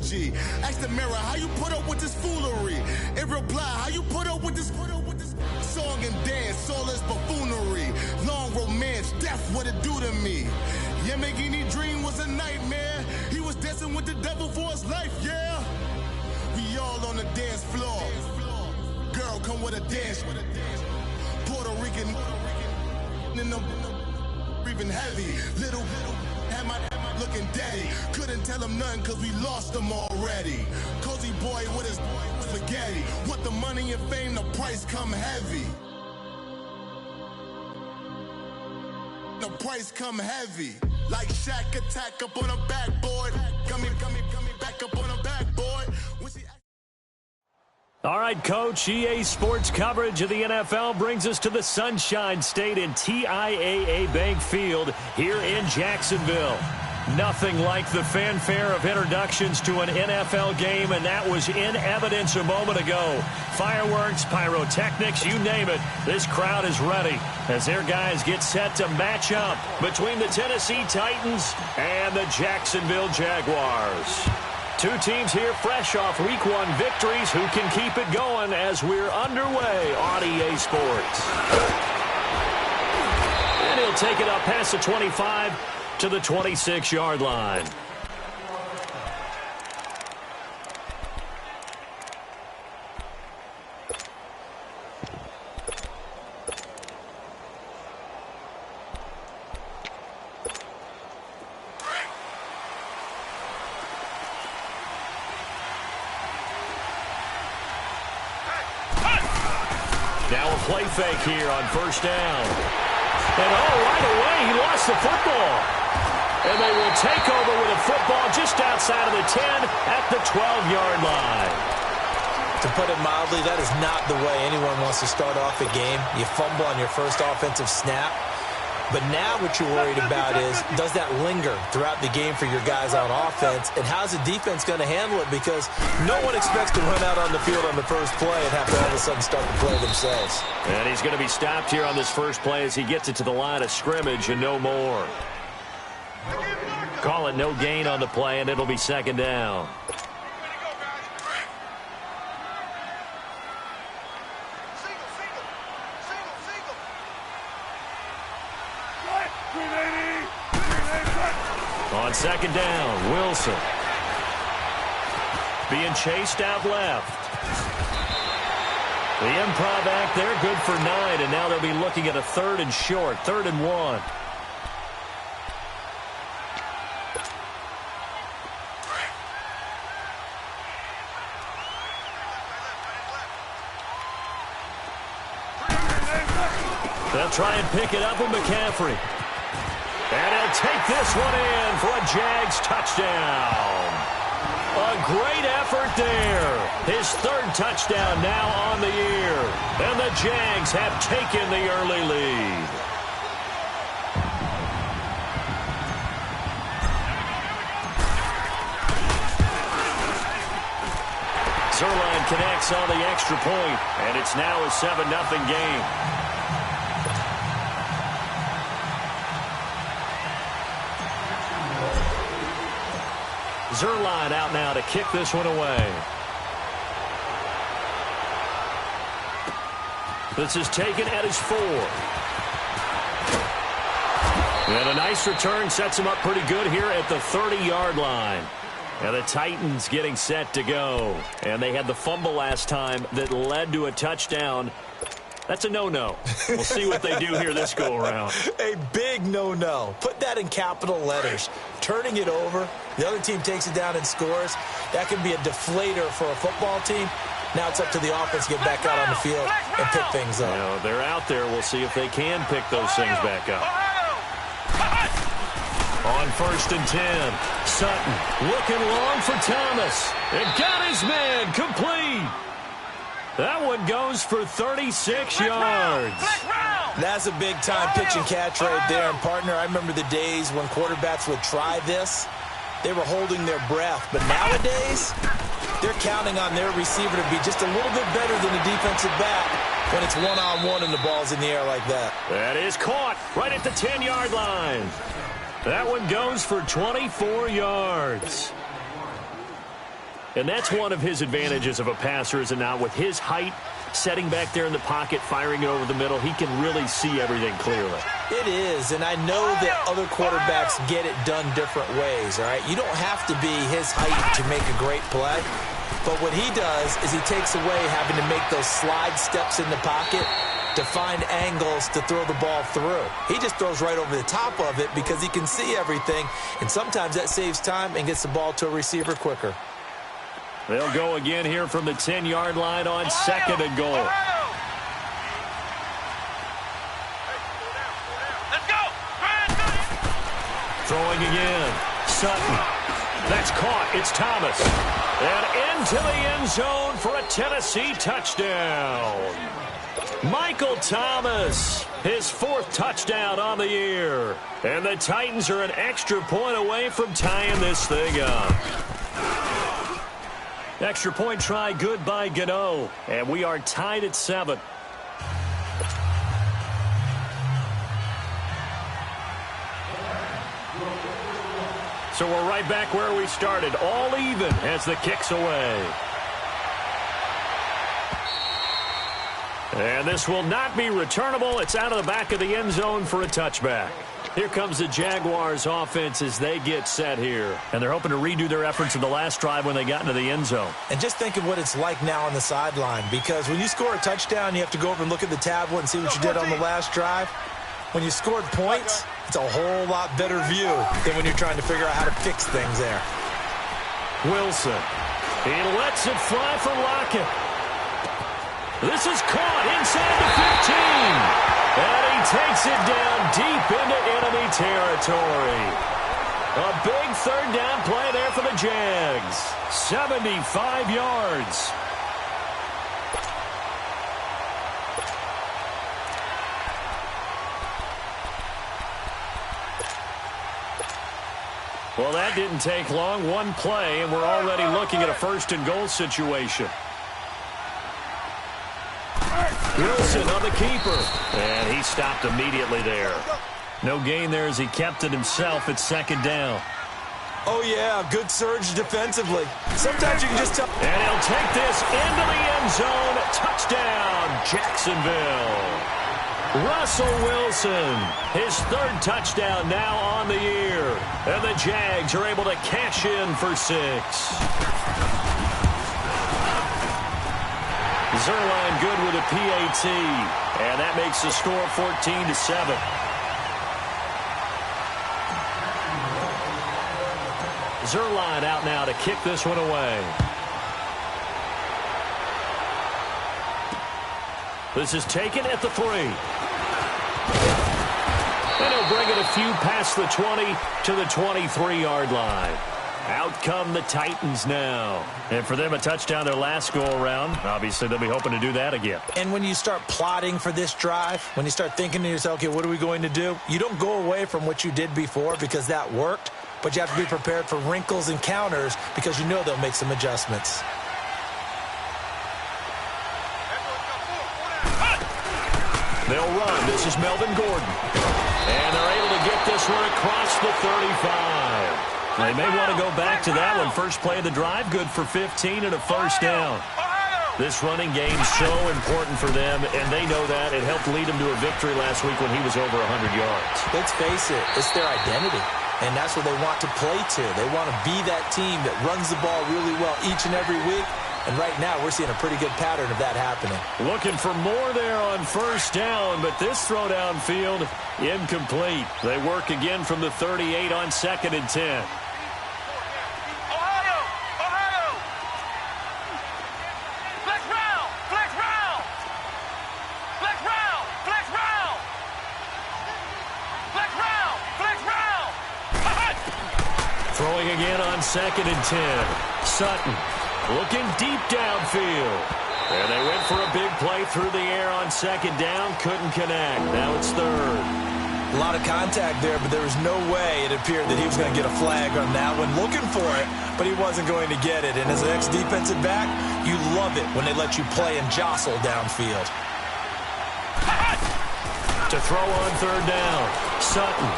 eulogy. Ask the mirror, how you put up with this foolery? In reply, how you put up with this song and dance, all this buffoonery. Long romance, death, what it do to me? Yamagini dream was a nightmare. He was dancing with the devil for his life, yeah. We all on the dance floor. Girl, come with a dance. Puerto Rican in the breathing heavy. Little had my looking daddy. Couldn't tell him nothing cause we lost him already. Cozy boy with his spaghetti. Want the money and fame, the price come heavy. The price come heavy. Like Shaq attack up on a backboard. Coming back up on a backboard. All right, Coach, EA Sports coverage of the NFL brings us to the Sunshine State in TIAA Bank Field here in Jacksonville. Nothing like the fanfare of introductions to an NFL game, and that was in evidence a moment ago. Fireworks, pyrotechnics, you name it. This crowd is ready as their guys get set to match up between the Tennessee Titans and the Jacksonville Jaguars. Two teams here fresh off Week 1 victories who can keep it going as we're underway on EA Sports. And he'll take it up past the 25 to the 26-yard line. Now a play fake here on first down. And right away, he lost the football. And they will take over with a football just outside of the 10 at the 12-yard line. To put it mildly, that is not the way anyone wants to start off a game. You fumble on your first offensive snap. But now what you're worried about is, does that linger throughout the game for your guys on offense? And how's the defense going to handle it? Because no one expects to run out on the field on the first play and have to all of a sudden start to play themselves. And he's going to be stopped here on this first play as he gets it to the line of scrimmage and no more. Call it no gain on the play, and it'll be second down. On second down, Wilson. Being chased out left. The improv act there, good for 9, and now they'll be looking at a 3rd and short, 3rd and 1. They'll try and pick it up with McCaffrey. And he'll take this one in for a Jags touchdown. A great effort there. His 3rd touchdown now on the year. And the Jags have taken the early lead. Zerline connects on the extra point, and it's now a 7-0 game. Zerline out now to kick this one away. This is taken at his 4. And a nice return sets him up pretty good here at the 30-yard line. And the Titans getting set to go. And they had the fumble last time that led to a touchdown. That's a no-no. We'll see what they do here this go-around. A big no-no. Put that in capital letters. Turning it over, the other team takes it down and scores. That can be a deflator for a football team. Now it's up to the offense to get back out on the field and pick things up. You know, they're out there. We'll see if they can pick those things back up. On 1st and 10, Sutton looking long for Thomas. And got his man complete. That one goes for 36 yards. That's a big-time pitch and catch right there. And, partner, I remember the days when quarterbacks would try this. They were holding their breath. But nowadays, they're counting on their receiver to be just a little bit better than the defensive back when it's one-on-one and the ball's in the air like that. That is caught right at the 10-yard line. That one goes for 24 yards. And that's one of his advantages of a passer, is it not? With his height, setting back there in the pocket, firing it over the middle, he can really see everything clearly. It is, and I know that other quarterbacks get it done different ways, all right? You don't have to be his height to make a great play, but what he does is he takes away having to make those slide steps in the pocket to find angles to throw the ball through. He just throws right over the top of it because he can see everything, and sometimes that saves time and gets the ball to a receiver quicker. They'll go again here from the 10-yard line on 2nd and goal. Let's go. Throwing again. Sutton. That's caught. It's Thomas. And into the end zone for a Tennessee touchdown. Michael Thomas, his 4th touchdown on the year. And the Titans are an extra point away from tying this thing up. Extra point try good by Gano. And we are tied at 7. So we're right back where we started, all even as the kick's away. And this will not be returnable. It's out of the back of the end zone for a touchback. Here comes the Jaguars offense as they get set here. And they're hoping to redo their efforts in the last drive when they got into the end zone. And just think of what it's like now on the sideline, because when you score a touchdown, you have to go over and look at the tablet and see what you did on the last drive. When you scored points, it's a whole lot better view than when you're trying to figure out how to fix things there. Wilson. He lets it fly for Lockett. This is caught inside the 15. And he takes it down deep into enemy territory. A big 3rd down play there for the Jags. 75 yards. Well, that didn't take long. One play, and we're already looking at a 1st and goal situation. Wilson on the keeper. And he stopped immediately there. No gain there as he kept it himself at 2nd down. Oh, yeah, good surge defensively. Sometimes you can just tell. And he'll take this into the end zone. Touchdown, Jacksonville. Russell Wilson, his 3rd touchdown now on the year. And the Jags are able to cash in for 6. Zerline good with a PAT. And that makes the score 14-7. Zerline out now to kick this one away. This is taken at the 3. And he'll bring it a few past the 20 to the 23-yard line. Out come the Titans now. And for them, a touchdown their last go-around. Obviously, they'll be hoping to do that again. And when you start plotting for this drive, when you start thinking to yourself, okay, what are we going to do? You don't go away from what you did before because that worked, but you have to be prepared for wrinkles and counters because you know they'll make some adjustments. They'll run. This is Melvin Gordon. And they're able to get this one across the 35. They may want to go back to that one. First play of the drive, good for 15 and a 1st down. This running game so important for them, and they know that. It helped lead them to a victory last week when he was over 100 yards. Let's face it, it's their identity, and that's what they want to play to. They want to be that team that runs the ball really well each and every week, and right now we're seeing a pretty good pattern of that happening. Looking for more there on 1st down, but this throw downfield, incomplete. They work again from the 38 on 2nd and 10. Throwing again on 2nd and 10. Sutton looking deep downfield. And they went for a big play through the air on 2nd down. Couldn't connect. Now it's 3rd. A lot of contact there, but there was no way it appeared that he was going to get a flag on that one. Looking for it, but he wasn't going to get it. And as an ex-defensive back, you love it when they let you play and jostle downfield. To throw on 3rd down. Sutton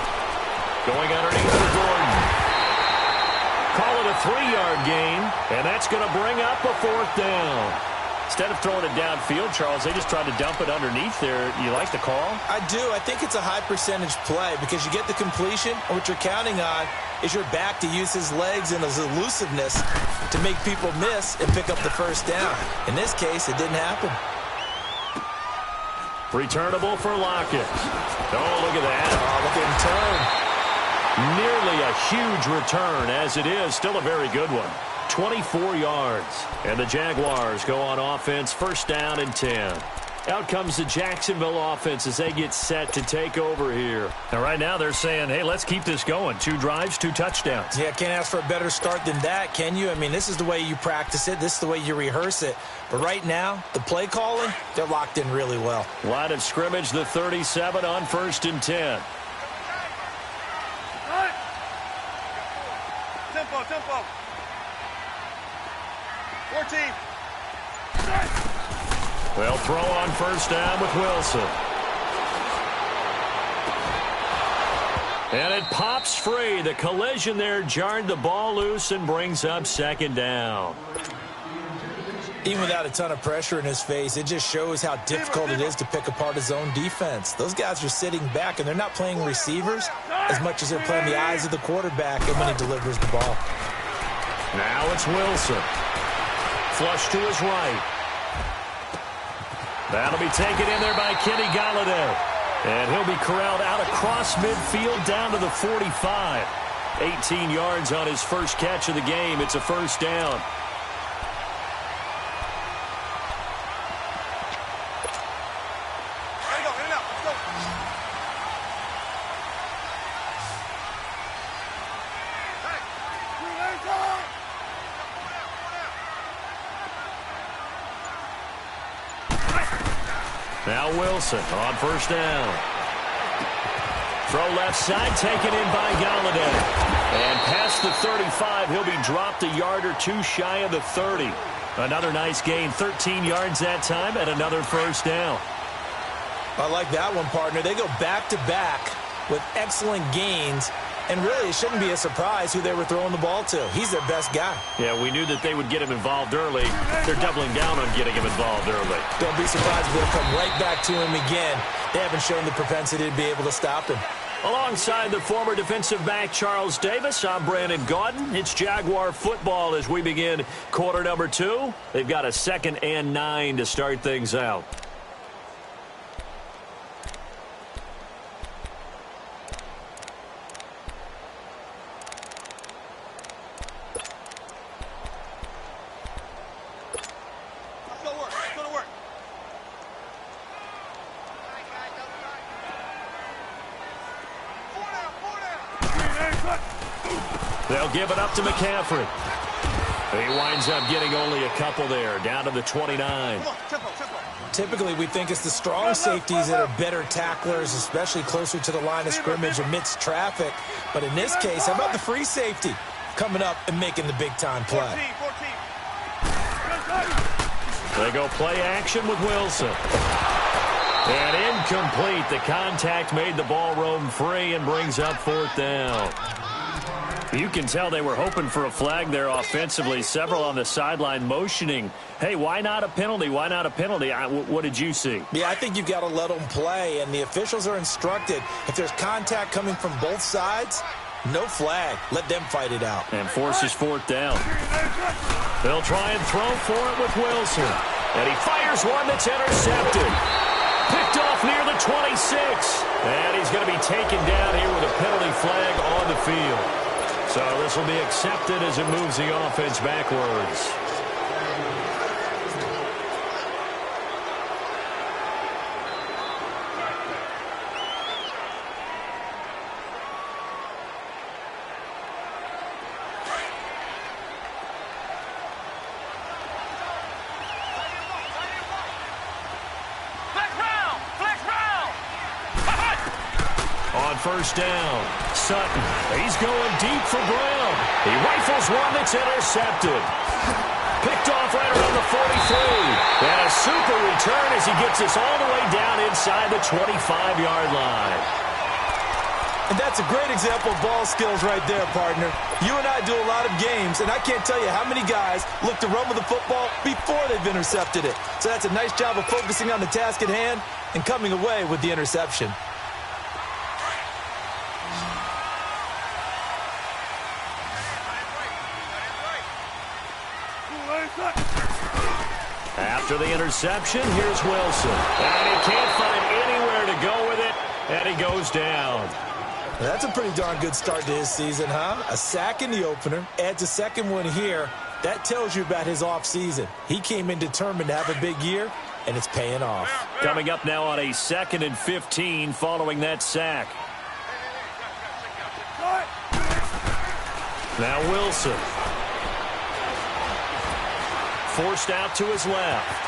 going underneath for Gordon. Call it a 3-yard gain. And that's going to bring up a 4th down. Instead of throwing it downfield, Charles, they just tried to dump it underneath there. You like the call? I do. I think it's a high percentage play because you get the completion, and what you're counting on is your back to use his legs and his elusiveness to make people miss and pick up the 1st down. In this case, it didn't happen. Returnable for Lockett. Oh, look at that. Oh, look at him turn. Nearly a huge return as it is. Still a very good one. 24 yards. And the Jaguars go on offense, 1st down and 10. Out comes the Jacksonville offense as they get set to take over here. And right now they're saying, hey, let's keep this going. 2 drives, 2 touchdowns. Yeah, can't ask for a better start than that, can you? I mean, this is the way you practice it. This is the way you rehearse it. But right now, the play calling, they're locked in really well. Line of scrimmage, the 37 on 1st and 10. Tempo. 14. They'll throw on 1st down with Wilson. And it pops free. The collision there jarred the ball loose and brings up 2nd down. Even without a ton of pressure in his face, it just shows how difficult it is to pick apart his own defense. Those guys are sitting back, and they're not playing receivers as much as they're playing the eyes of the quarterback and when he delivers the ball. Now it's Wilson. Flush to his right. That'll be taken in there by Kenny Golladay. And he'll be corralled out across midfield down to the 45. 18 yards on his first catch of the game. It's a 1st down. Now Wilson on 1st down. Throw left side, taken in by Golladay. And past the 35, he'll be dropped a yard or 2 shy of the 30. Another nice gain, 13 yards that time, and another 1st down. I like that one, partner. They go back-to-back with excellent gains. And really, it shouldn't be a surprise who they were throwing the ball to. He's their best guy. Yeah, we knew that they would get him involved early. They're doubling down on getting him involved early. Don't be surprised if they'll come right back to him again. They haven't shown the propensity to be able to stop him. Alongside the former defensive back Charles Davis, I'm Brandon Gaudin. It's Jaguar football as we begin quarter number 2. They've got a 2nd and 9 to start things out. They'll give it up to McCaffrey. He winds up getting only a couple there, down to the 29. Typically, we think it's the strong safeties that are better tacklers, especially closer to the line of scrimmage amidst traffic. But in this case, how about the free safety coming up and making the big-time play? They go play action with Wilson. And incomplete. The contact made the ball roam free and brings up 4th down. You can tell they were hoping for a flag there offensively. Several on the sideline motioning, hey, why not a penalty? Why not a penalty? What did you see? Yeah, I think you've got to let them play, and the officials are instructed. If there's contact coming from both sides, no flag. Let them fight it out. And forces 4th down. They'll try and throw for it with Wilson. And he fires one that's intercepted. Picked off near the 26. And he's going to be taken down here with a penalty flag on the field. So this will be accepted as it moves the offense backwards. On 1st down, Sutton. He's going deep for Brown. He rifles one that's intercepted. Picked off right around the 43. And a super return as he gets us all the way down inside the 25-yard line. And that's a great example of ball skills right there, partner. You and I do a lot of games, and I can't tell you how many guys look to run with the football before they've intercepted it. So that's a nice job of focusing on the task at hand and coming away with the interception. After the interception, here's Wilson. And he can't find anywhere to go with it, and he goes down. That's a pretty darn good start to his season, huh? A sack in the opener, adds a second one here. That tells you about his offseason. He came in determined to have a big year, and it's paying off. Coming up now on a 2nd and 15 following that sack. Now Wilson. Forced out to his left.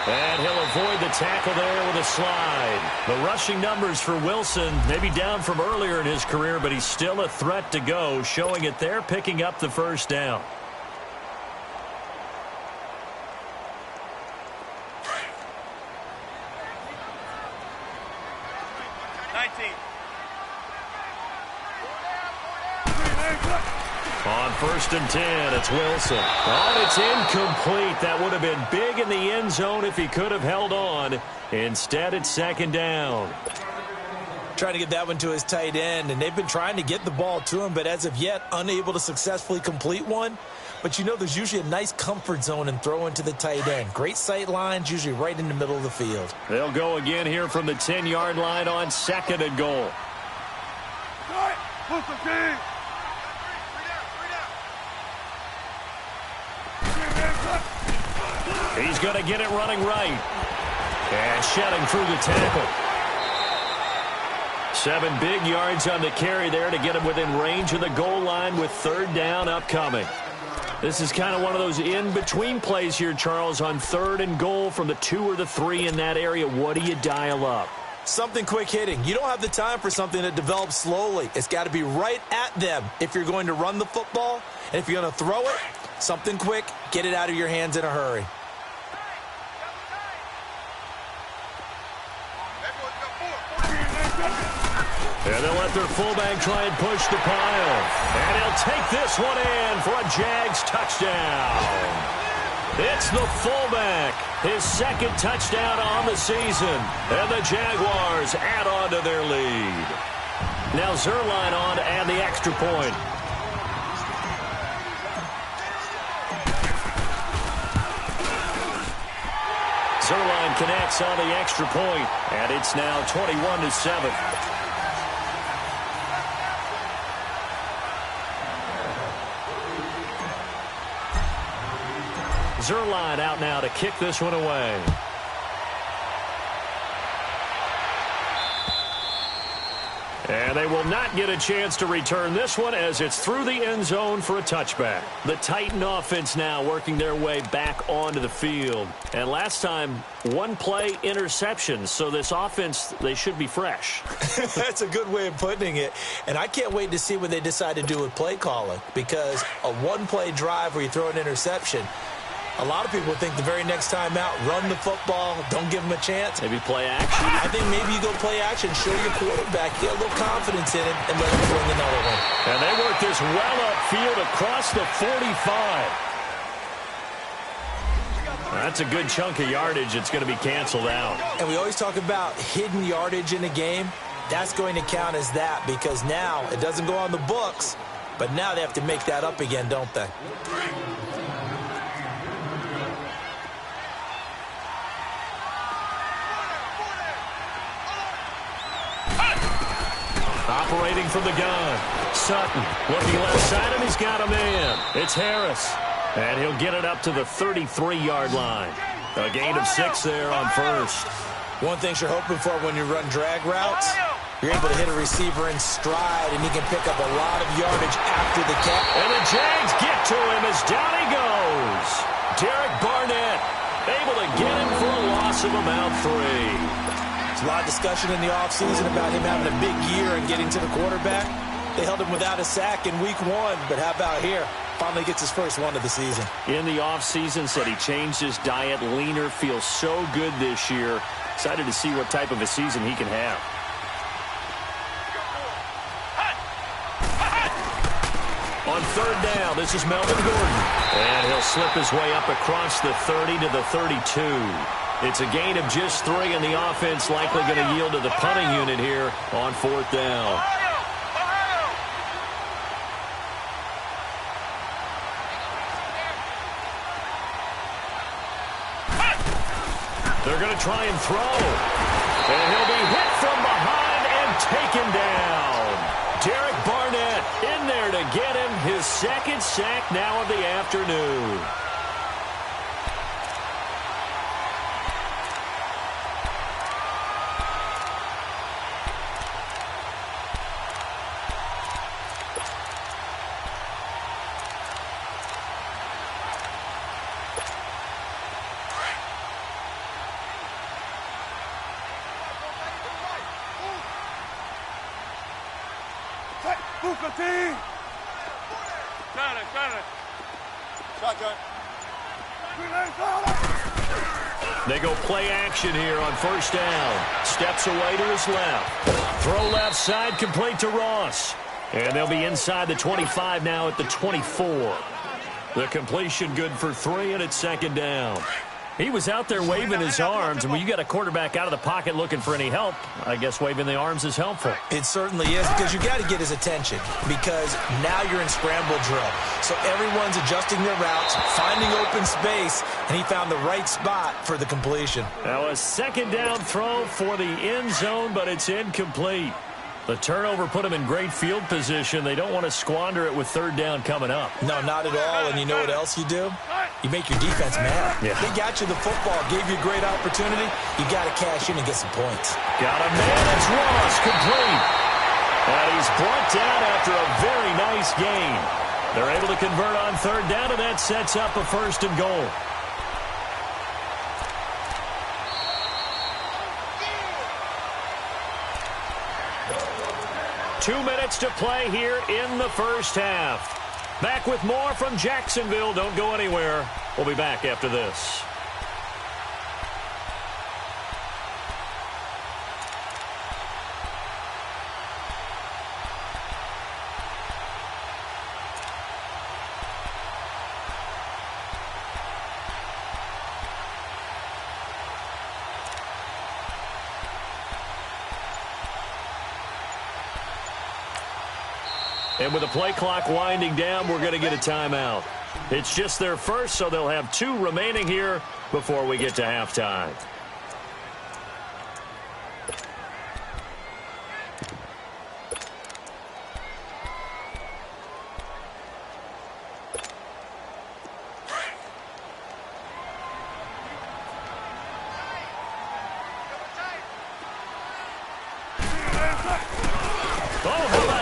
And he'll avoid the tackle there with a slide. The rushing numbers for Wilson may be down from earlier in his career, but he's still a threat to go, showing it there, picking up the first down. On 1st and 10, it's Wilson. Oh, and it's incomplete. That would have been big in the end zone if he could have held on. Instead, it's 2nd down. Trying to get that one to his tight end, and they've been trying to get the ball to him, but as of yet, unable to successfully complete one. But you know there's usually a nice comfort zone in throwing to the tight end. Great sight lines, usually right in the middle of the field. They'll go again here from the 10-yard line on 2nd and goal. He's going to get it running right. And shedding through the tackle. 7 big yards on the carry there to get him within range of the goal line with 3rd down upcoming. This is kind of one of those in-between plays here, Charles, on 3rd and goal from the 2 or the 3 in that area. What do you dial up? Something quick hitting. You don't have the time for something that develops slowly. It's got to be right at them if you're going to run the football. And if you're going to throw it, something quick, get it out of your hands in a hurry. And they'll let their fullback try and push the pile. And he'll take this one in for a Jags touchdown. It's the fullback, his 2nd touchdown on the season. And the Jaguars add on to their lead. Now Zerline on to add the extra point. Zerline connects on the extra point, and it's now 21-7. Zerline out now to kick this one away. And they will not get a chance to return this one as it's through the end zone for a touchback. The Titan offense now working their way back onto the field. And last time, 1 play interception. So this offense, they should be fresh. That's a good way of putting it. And I can't wait to see what they decide to do with play calling. Because a 1-play drive where you throw an interception, a lot of people think the very next time out, run the football, don't give them a chance. Maybe play action? I think maybe you go play action, show your quarterback, get a little confidence in him, and let him bring another one. And they work this well upfield across the 45. That's a good chunk of yardage. It's going to be canceled out. And we always talk about hidden yardage in a game. That's going to count as that because now it doesn't go on the books, but now they have to make that up again, don't they? Operating from the gun. Sutton looking left side, and he's got a man. It's Harris. And he'll get it up to the 33-yard line. A gain of 6 there on 1st. One thing you're hoping for when you run drag routes, you're able to hit a receiver in stride, and he can pick up a lot of yardage after the catch. And the Jags get to him as down he goes. Derek Barnett able to get him for a loss of about 3. A lot of discussion in the offseason about him having a big year and getting to the quarterback. They held him without a sack in week 1, but how about here? Finally gets his first one of the season. In the offseason, said he changed his diet, leaner, feels so good this year. Excited to see what type of a season he can have. third down. This is Melvin Gordon. And he'll slip his way up across the 30 to the 32. It's a gain of just 3, and the offense likely going to yield to the punting unit here on fourth down. They're going to try and throw. And he'll be hit from behind and taken down. Derek Barnett in there to get him his second sack now of the afternoon. They go play action here on first down. Steps away to his left. Throw left side, complete to Ross. And they'll be inside the 25 now at the 24. The completion good for 3, and it's second down. He was out there waving his arms, and when you got a quarterback out of the pocket looking for any help, I guess waving the arms is helpful. It certainly is, because you got to get his attention, because now you're in scramble drill. So everyone's adjusting their routes, finding open space, and he found the right spot for the completion. Now a second down throw for the end zone, but it's incomplete. The turnover put him in great field position. They don't want to squander it with third down coming up. No, not at all. And you know what else you do? You make your defense mad. Yeah. They got you the football, gave you a great opportunity. You got to cash in and get some points. Got a man. It's Ross, complete. And he's brought down after a very nice gain. They're able to convert on third down, and that sets up a first and goal. Two minutes to play here in the first half. Back with more from Jacksonville. Don't go anywhere. We'll be back after this. And with the play clock winding down, we're going to get a timeout. It's just their first, so they'll have 2 remaining here before we get to halftime.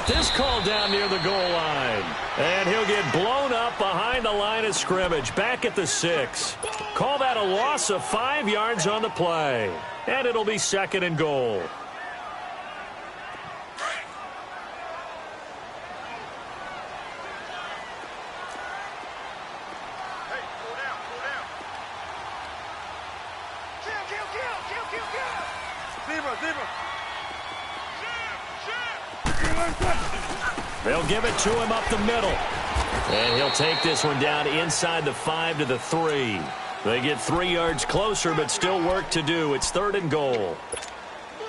This call down near the goal line. And he'll get blown up behind the line of scrimmage, back at the 6. Call that a loss of 5 yards on the play. And it'll be second and goal. They'll give it to him up the middle. And he'll take this one down inside the 5 to the 3. They get 3 yards closer, but still work to do. It's third and goal.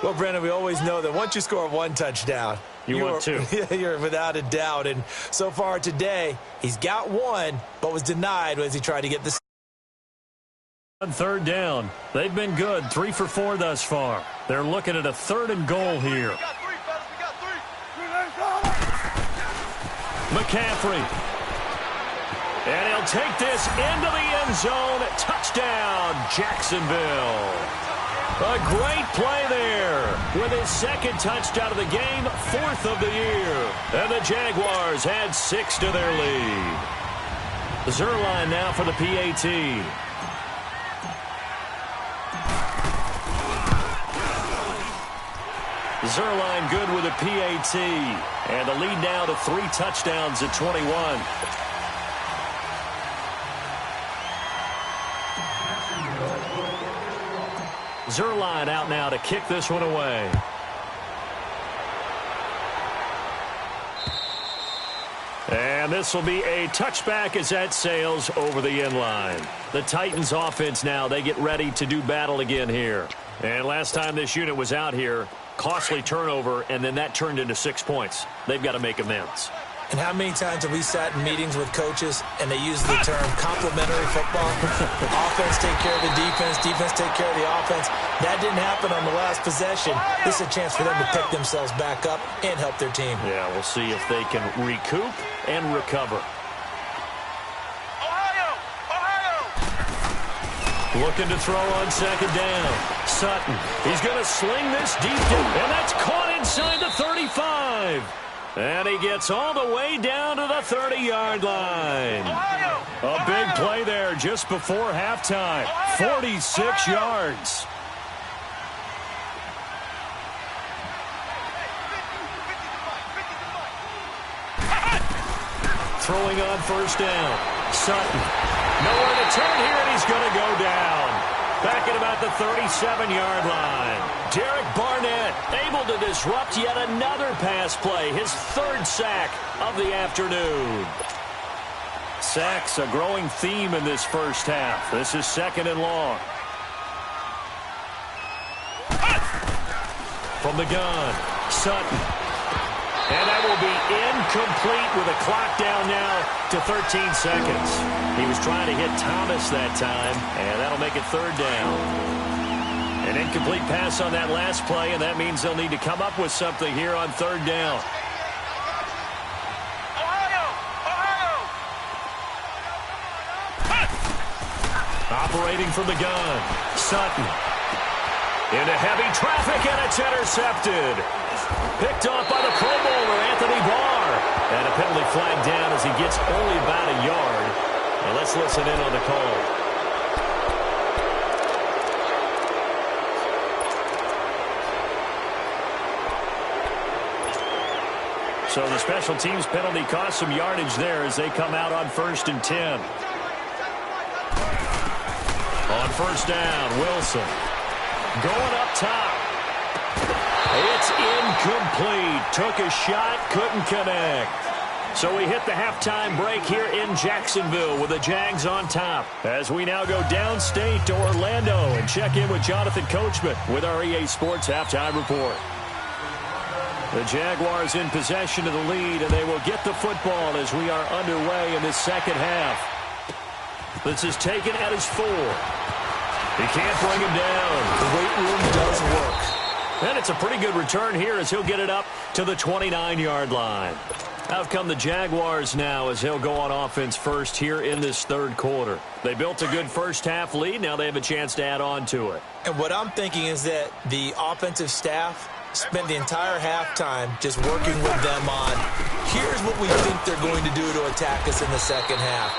Well, Brandon, we always know that once you score 1 touchdown, you want 2. You're without a doubt. And so far today, he's got 1, but was denied as he tried to get this. On third down, they've been good. 3 for 4 thus far. They're looking at a third and goal here. McCaffrey. And he'll take this into the end zone. Touchdown, Jacksonville. A great play there with his second touchdown of the game, 4th of the year. And the Jaguars add 6 to their lead. Zerline now for the PAT. Zerline good with a PAT. And the lead now to 3 touchdowns at 21. Zerline out now to kick this one away. And And this will be a touchback as that sails over the inline. The Titans offense now, they get ready to do battle again here. And last time this unit was out here, costly turnover, and then that turned into 6 points. They've got to make amends. And how many times have we sat in meetings with coaches and they use the term complementary football? Offense take care of the defense, defense take care of the offense. That didn't happen on the last possession. This is a chance for them to pick themselves back up and help their team. Yeah, we'll see if they can recoup and recover. Looking to throw on second down. Sutton, he's going to sling this deep, and that's caught inside the 35. And he gets all the way down to the 30-yard line. A big play there just before halftime. 46 yards. Throwing on first down. Sutton. Nowhere to turn here, and he's going to go down. Back at about the 37-yard line. Derek Barnett able to disrupt yet another pass play. His third sack of the afternoon. Sacks a growing theme in this first half. This is second and long. From the gun, Sutton. And that will be incomplete with a clock down now to 13 seconds. He was trying to hit Thomas that time, and that'll make it third down. An incomplete pass on that last play, and that means they'll need to come up with something here on third down. Operating from the gun, Sutton. Into heavy traffic, and it's intercepted. Picked off by the Pro Bowler, Anthony Barr. And a penalty flag down as he gets only about a yard. And let's listen in on the call. So the special teams penalty cost some yardage there as they come out on 1st and 10. On first down, Wilson. Going up top. It's incomplete. Took a shot, couldn't connect. So we hit the halftime break here in Jacksonville with the Jags on top. As we now go downstate to Orlando and check in with Jonathan Coachman with our EA Sports Halftime Report. The Jaguars in possession of the lead, and they will get the football as we are underway in this second half. This is taken at his 4. He can't bring him down. The weight room does work. And it's a pretty good return here as he'll get it up to the 29-yard line. Out come the Jaguars now as he'll go on offense first here in this third quarter. They built a good first half lead. Now they have a chance to add on to it. And what I'm thinking is that the offensive staff spent the entire halftime just working with them on, here's what we think they're going to do to attack us in the second half.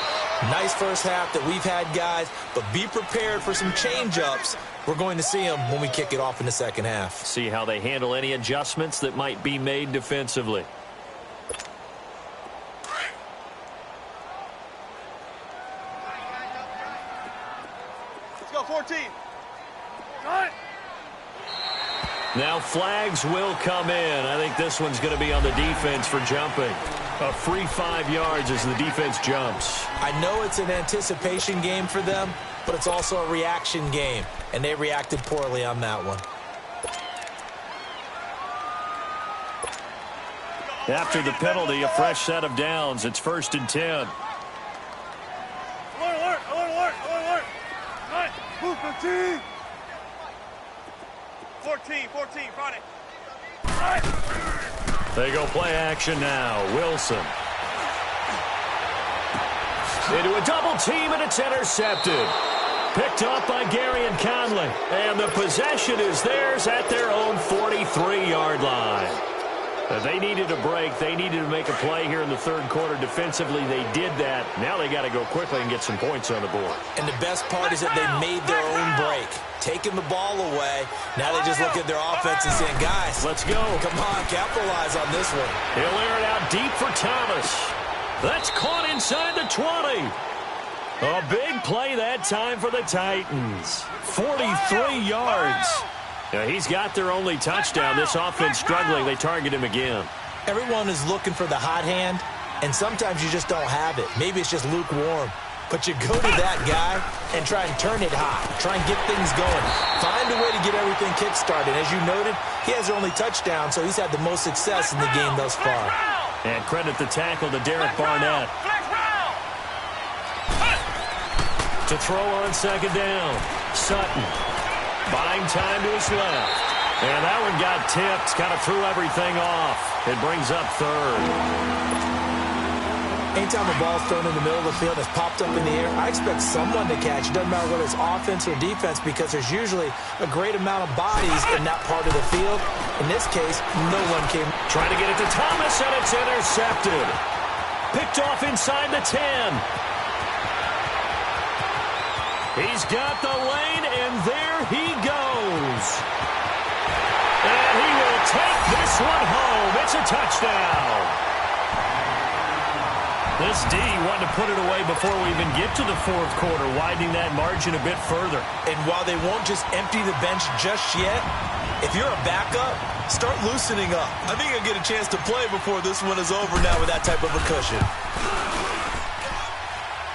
Nice first half that we've had, guys, but be prepared for some change-ups. We're going to see them when we kick it off in the second half. See how they handle any adjustments that might be made defensively. Let's go, 14. Now flags will come in. I think this one's going to be on the defense for jumping. A free 5 yards as the defense jumps. I know it's an anticipation game for them, but it's also a reaction game, and they reacted poorly on that one. After the penalty, a fresh set of downs. It's 1st and 10. Alert, alert, alert, alert, alert. All right, move 15. 14, front it. All right. They go play action now. Wilson. Into a double team, and it's intercepted. Picked up by Gary and Conley. And the possession is theirs at their own 43-yard line. They needed a break. They needed to make a play here in the third quarter. Defensively, they did that. Now they got to go quickly and get some points on the board. And the best part is that they made their own break. Taking the ball away. Now they just look at their offense and saying, guys, let's go. Come on, capitalize on this one. He'll air it out deep for Thomas. That's caught inside the 20. A big play that time for the Titans. 43 yards. Yeah, he's got their only touchdown. This offense struggling. They target him again. Everyone is looking for the hot hand, And sometimes you just don't have it. Maybe it's just lukewarm. But you go to that guy and try and turn it hot. Try and get things going. Find a way to get everything kick-started. As you noted, he has only touchdown, so he's had the most success in the game thus far. And credit the tackle to Derek Barnett. To throw on second down. Sutton buying time to his left. And that one got tipped. Kind of threw everything off. It brings up third. Anytime a ball's thrown in the middle of the field and it's popped up in the air, I expect someone to catch. It doesn't matter whether it's offense or defense because there's usually a great amount of bodies in that part of the field. In this case, no one came. Trying to get it to Thomas, and it's intercepted. Picked off inside the 10. He's got the lane, and there he goes. And he will take this one home. It's a touchdown. This D wanted to put it away before we even get to the fourth quarter, widening that margin a bit further. And while they won't just empty the bench just yet, if you're a backup, start loosening up. I think you'll get a chance to play before this one is over now with that type of a cushion.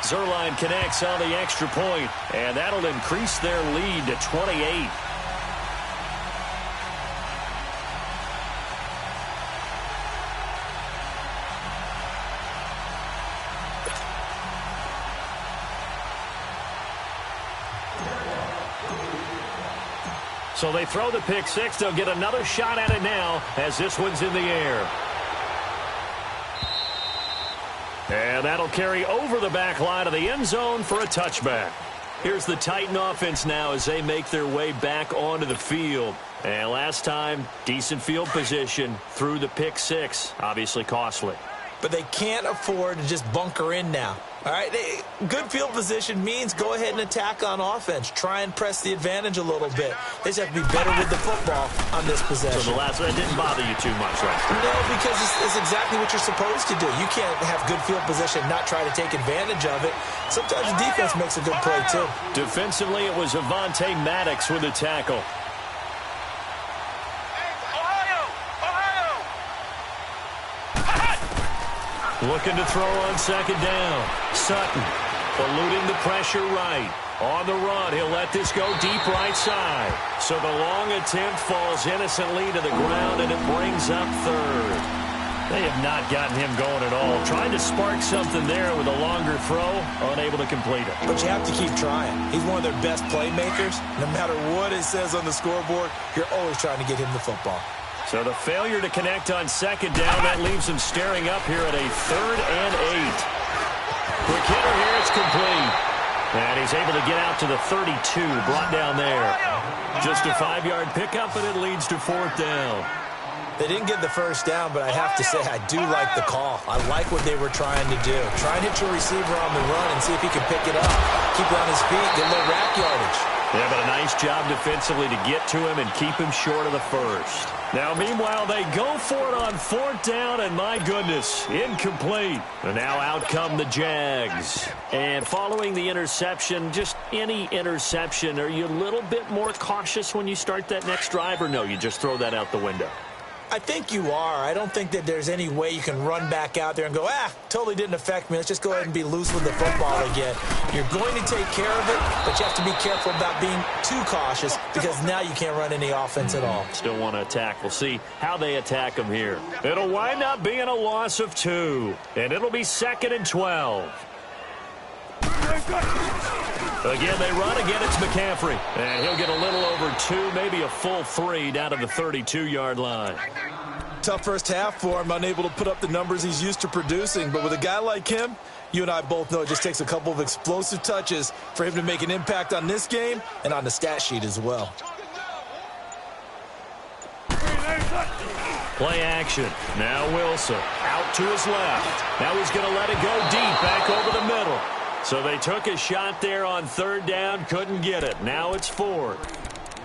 Zuerlein connects on the extra point, and that'll increase their lead to 28. So they throw the pick six. They'll get another shot at it now as this one's in the air. And that'll carry over the back line of the end zone for a touchback. Here's the Titan offense now as they make their way back onto the field. And last time, decent field position through the pick six. Obviously costly. But they can't afford to just bunker in now. All right, good field position means go ahead and attack on offense. Try and press the advantage a little bit. They just have to be better with the football on this possession. So the last one didn't bother you too much, right? No, because it's exactly what you're supposed to do. You can't have good field position and not try to take advantage of it. Sometimes the defense makes a good play, too. Defensively, it was Avonte Maddox with the tackle. Looking to throw on second down. Sutton eluding the pressure right. On the run, he'll let this go deep right side. So the long attempt falls innocently to the ground, and it brings up third. They have not gotten him going at all. Trying to spark something there with a longer throw, unable to complete it. But you have to keep trying. He's one of their best playmakers. No matter what it says on the scoreboard, you're always trying to get him the football. So the failure to connect on second down, that leaves him staring up here at a 3rd and 8. Quick hitter here, it's complete. And he's able to get out to the 32, brought down there. Just a 5-yard pickup, and it leads to 4th down. They didn't get the first down, but I have to say I do like the call. I like what they were trying to do. Try and hit your receiver on the run and see if he can pick it up. Keep it on his feet, get a little rack yardage. Yeah, but a nice job defensively to get to him and keep him short of the first. Now, meanwhile, they go for it on 4th down, and my goodness, incomplete. And now out come the Jags. And following the interception, just any interception, are you a little bit more cautious when you start that next drive, or no, you just throw that out the window? I think you are. I don't think that there's any way you can run back out there and go, totally didn't affect me. Let's just go ahead and be loose with the football again. You're going to take care of it, but you have to be careful about being too cautious because now you can't run any offense at all. Still want to attack. We'll see how they attack them here. It'll wind up being a loss of 2, and it'll be 2nd and 12. Again, they run. Again, it's McCaffrey. And he'll get a little over 2, maybe a full 3 down to the 32-yard line. Tough first half for him, unable to put up the numbers he's used to producing. But with a guy like him, you and I both know it just takes a couple of explosive touches for him to make an impact on this game and on the stat sheet as well. Play action. Now Wilson out to his left. Now he's going to let it go deep back over the middle. So they took a shot there on 3rd down, couldn't get it. Now it's 4th.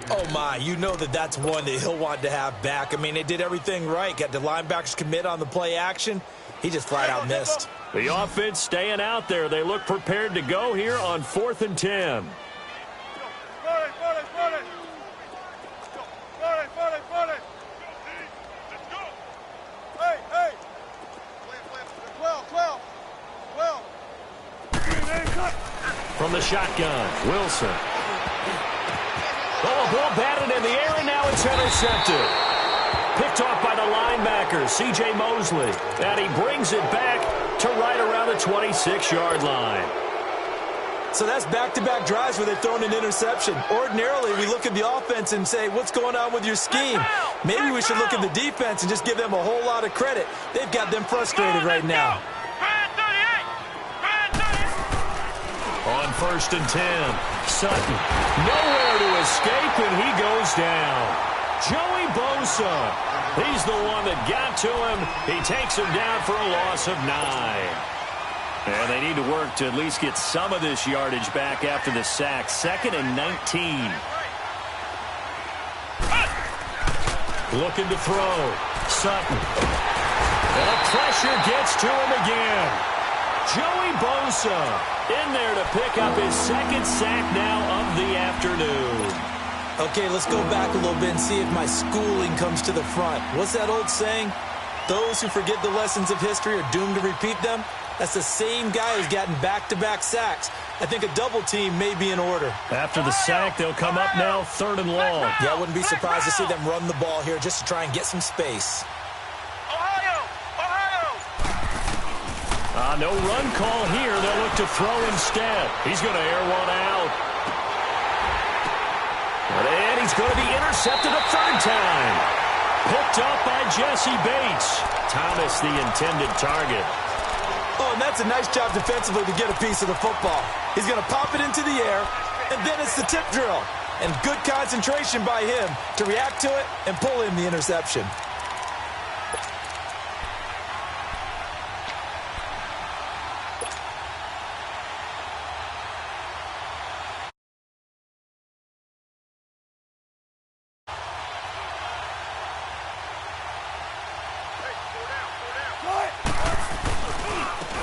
Oh, my, you know that's one that he'll want to have back. I mean, they did everything right. Got the linebackers commit on the play action. He just flat out missed. The offense staying out there. They look prepared to go here on 4th and 10. Hey! From the shotgun, Wilson. Oh, a ball batted in the air, and now it's intercepted. Picked off by the linebacker, C.J. Mosley. And he brings it back to right around the 26-yard line. So that's back-to-back drives where they've thrown an interception. Ordinarily, we look at the offense and say, what's going on with your scheme? Maybe we should look at the defense and just give them a whole lot of credit. They've got them frustrated right now. On 1st and 10, Sutton. Nowhere to escape, and he goes down. Joey Bosa. He's the one that got to him. He takes him down for a loss of 9. And they need to work to at least get some of this yardage back after the sack. 2nd and 19. Looking to throw. Sutton. And the pressure gets to him again. Joey Bosa in there to pick up his 2nd sack now of the afternoon. Okay, let's go back a little bit and see if my schooling comes to the front. What's that old saying? Those who forget the lessons of history are doomed to repeat them. That's the same guy who's gotten back-to-back sacks. I think a double team may be in order. After the sack, they'll come up now 3rd and long. Yeah, I wouldn't be surprised to see them run the ball here just to try and get some space. No run call here. They'll look to throw instead. He's going to air one out. And he's going to be intercepted a 3rd time. Picked up by Jesse Bates. Thomas, the intended target. Oh, and that's a nice job defensively to get a piece of the football. He's going to pop it into the air, and then it's the tip drill. And good concentration by him to react to it and pull in the interception.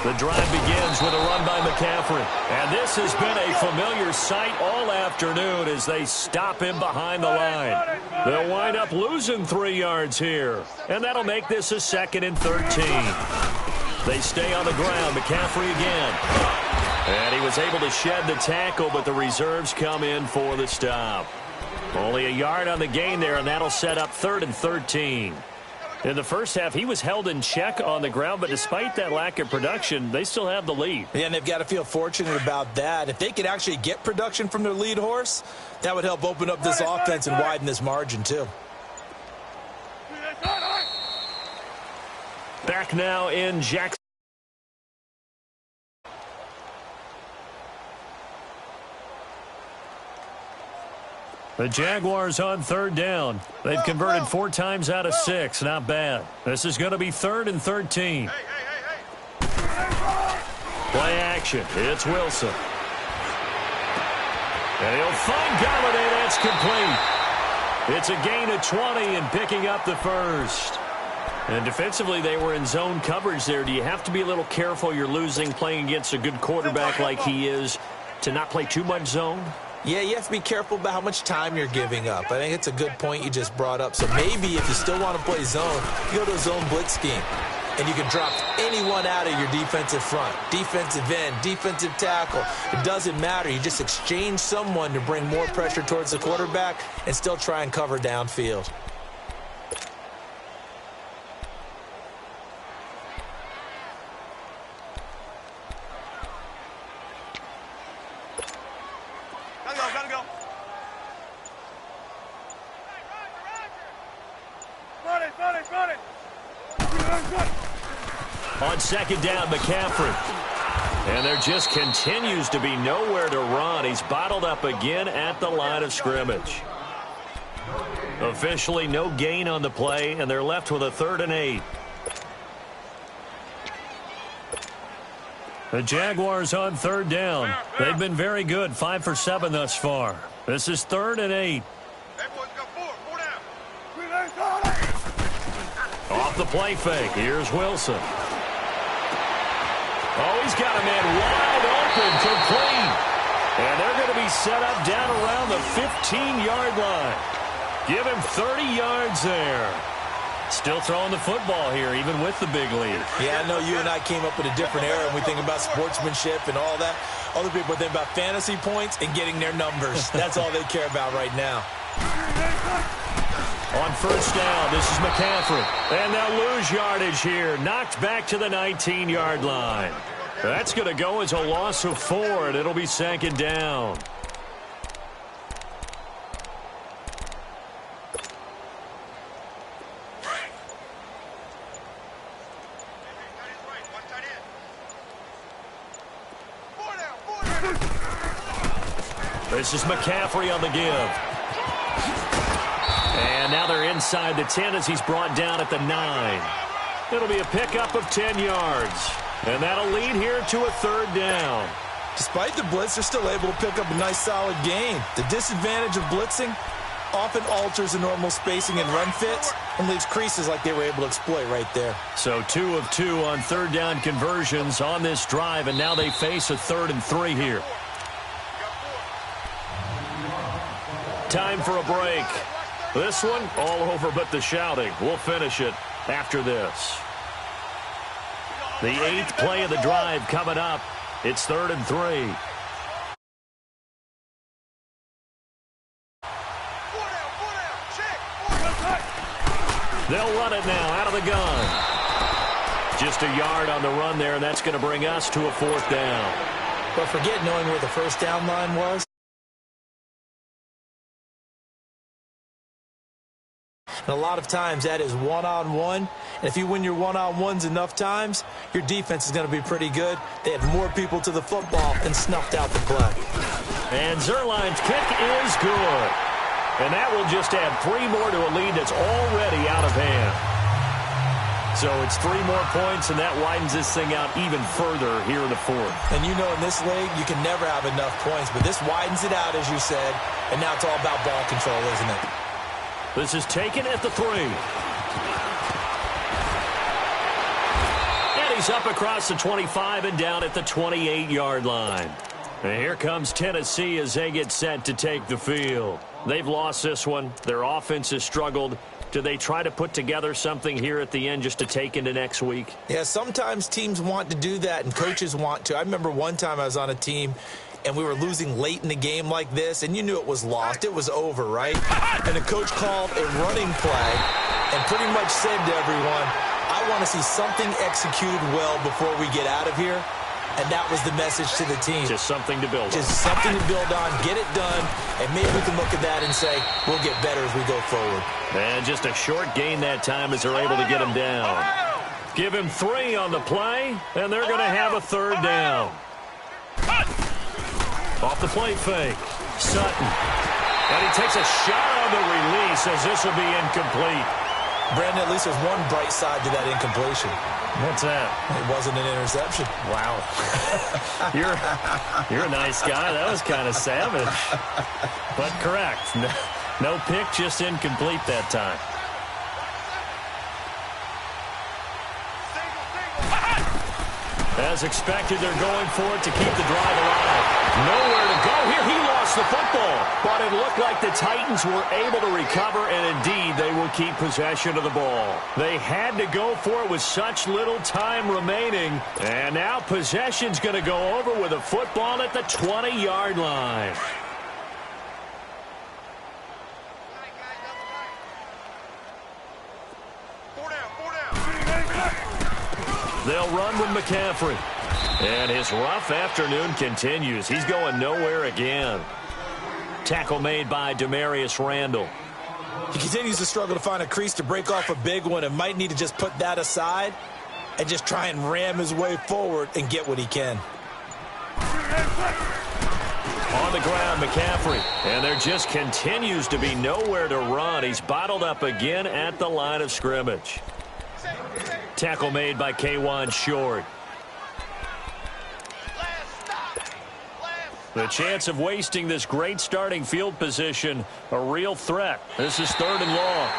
The drive begins with a run by McCaffrey. And this has been a familiar sight all afternoon as they stop him behind the line. They'll wind up losing 3 yards here. And that'll make this a 2nd and 13. They stay on the ground. McCaffrey again. And he was able to shed the tackle, but the reserves come in for the stop. Only a yard on the gain there, and that'll set up 3rd and 13. In the first half, he was held in check on the ground, but despite that lack of production, they still have the lead. Yeah, and they've got to feel fortunate about that. If they could actually get production from their lead horse, that would help open up this offense and widen this margin, too. Back now in Jackson. The Jaguars on 3rd down. They've converted 4 times out of 6. Not bad. This is going to be 3rd and 13. Play action. It's Wilson. And he'll find Galladay. That's complete. It's a gain of 20 and picking up the 1st. And defensively, they were in zone coverage there. Do you have to be a little careful? You're losing playing against a good quarterback like he is to not play too much zone? Yeah, you have to be careful about how much time you're giving up. I think it's a good point you just brought up. So maybe if you still want to play zone, you go to a zone blitz scheme. And you can drop anyone out of your defensive front. Defensive end, defensive tackle. It doesn't matter. You just exchange someone to bring more pressure towards the quarterback and still try and cover downfield. On 2nd down, McCaffrey. And there just continues to be nowhere to run. He's bottled up again at the line of scrimmage. Officially no gain on the play, and they're left with a 3rd and 8. The Jaguars on 3rd down. They've been very good, 5 for 7 thus far. This is 3rd and 8. Off the play fake, here's Wilson. Oh, he's got a man wide open, complete. And they're going to be set up down around the 15-yard line. Give him 30 yards there. Still throwing the football here, even with the big lead. Yeah, I know you and I came up in a different era, and we think about sportsmanship and all that. Other people think about fantasy points and getting their numbers. That's all they care about right now. On first down, this is McCaffrey. And they'll lose yardage here. Knocked back to the 19-yard line. That's going to go as a loss of 4, and it'll be second down. This is McCaffrey on the give. And now they're inside the 10 as he's brought down at the 9. It'll be a pickup of 10 yards. And that'll lead here to a third down. Despite the blitz, they're still able to pick up a nice, solid gain. The disadvantage of blitzing often alters the normal spacing and run fits and leaves creases like they were able to exploit right there. So 2 of 2 on third down conversions on this drive, and now they face a 3rd and 3 here. Time for a break. This one all over but the shouting. We'll finish it after this. The 8th play of the drive coming up. It's 3rd and 3. They'll run it now out of the gun. Just a yard on the run there, and that's going to bring us to a 4th down. But forget knowing where the first down line was. And a lot of times that is one-on-one. And if you win your one-on-ones enough times, your defense is going to be pretty good. They had more people to the football and snuffed out the play. And Zerline's kick is good. And that will just add 3 more to a lead that's already out of hand. So it's 3 more points, and that widens this thing out even further here in the 4th. And you know in this league, you can never have enough points. But this widens it out, as you said. And now it's all about ball control, isn't it? This is taken at the 3. And he's up across the 25 and down at the 28-yard line. And here comes Tennessee as they get set to take the field. They've lost this one. Their offense has struggled. Do they try to put together something here at the end just to take into next week? Yeah, sometimes teams want to do that and coaches want to. I remember one time I was on a team and we were losing late in the game like this, and you knew it was lost. It was over, right? And the coach called a running play and pretty much said to everyone, I want to see something executed well before we get out of here. And that was the message to the team. Just something to build on. Just something to build on, get it done, and maybe we can look at that and say, we'll get better as we go forward. And just a short gain that time as they're able to get him down. Give him 3 on the play, and they're going to have a 3rd down. Off the play fake, Sutton. And he takes a shot on the release as this will be incomplete. Brandon, at least there's one bright side to that incompletion. What's that? It wasn't an interception. Wow. You're a nice guy. That was kind of savage. But correct. No pick, just incomplete that time. As expected, they're going for it to keep the drive alive. Nowhere to go here. He lost the football. But it looked like the Titans were able to recover, and indeed, they will keep possession of the ball. They had to go for it with such little time remaining. And now possession's going to go over with a football at the 20-yard line. They'll run with McCaffrey. And his rough afternoon continues. He's going nowhere again. Tackle made by Demarius Randall. He continues to struggle to find a crease to break off a big one and might need to just put that aside and just try and ram his way forward and get what he can. On the ground, McCaffrey. And there just continues to be nowhere to run. He's bottled up again at the line of scrimmage. Tackle made by K'Wan Short. The chance of wasting this great starting field position, a real threat. This is 3rd and long.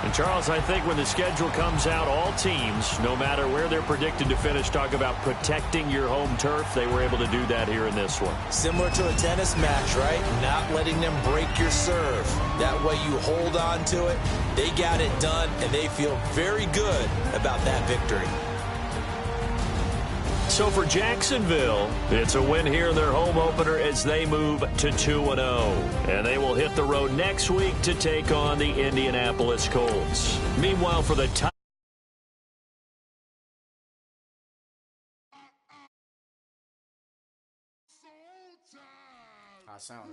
And Charles, I think when the schedule comes out, all teams, no matter where they're predicted to finish, talk about protecting your home turf. They were able to do that here in this one. Similar to a tennis match, right? Not letting them break your serve. That way you hold on to it. They got it done, and they feel very good about that victory. So for Jacksonville, it's a win here in their home opener as they move to 2-0. And they will hit the road next week to take on the Indianapolis Colts. Meanwhile, for the I sound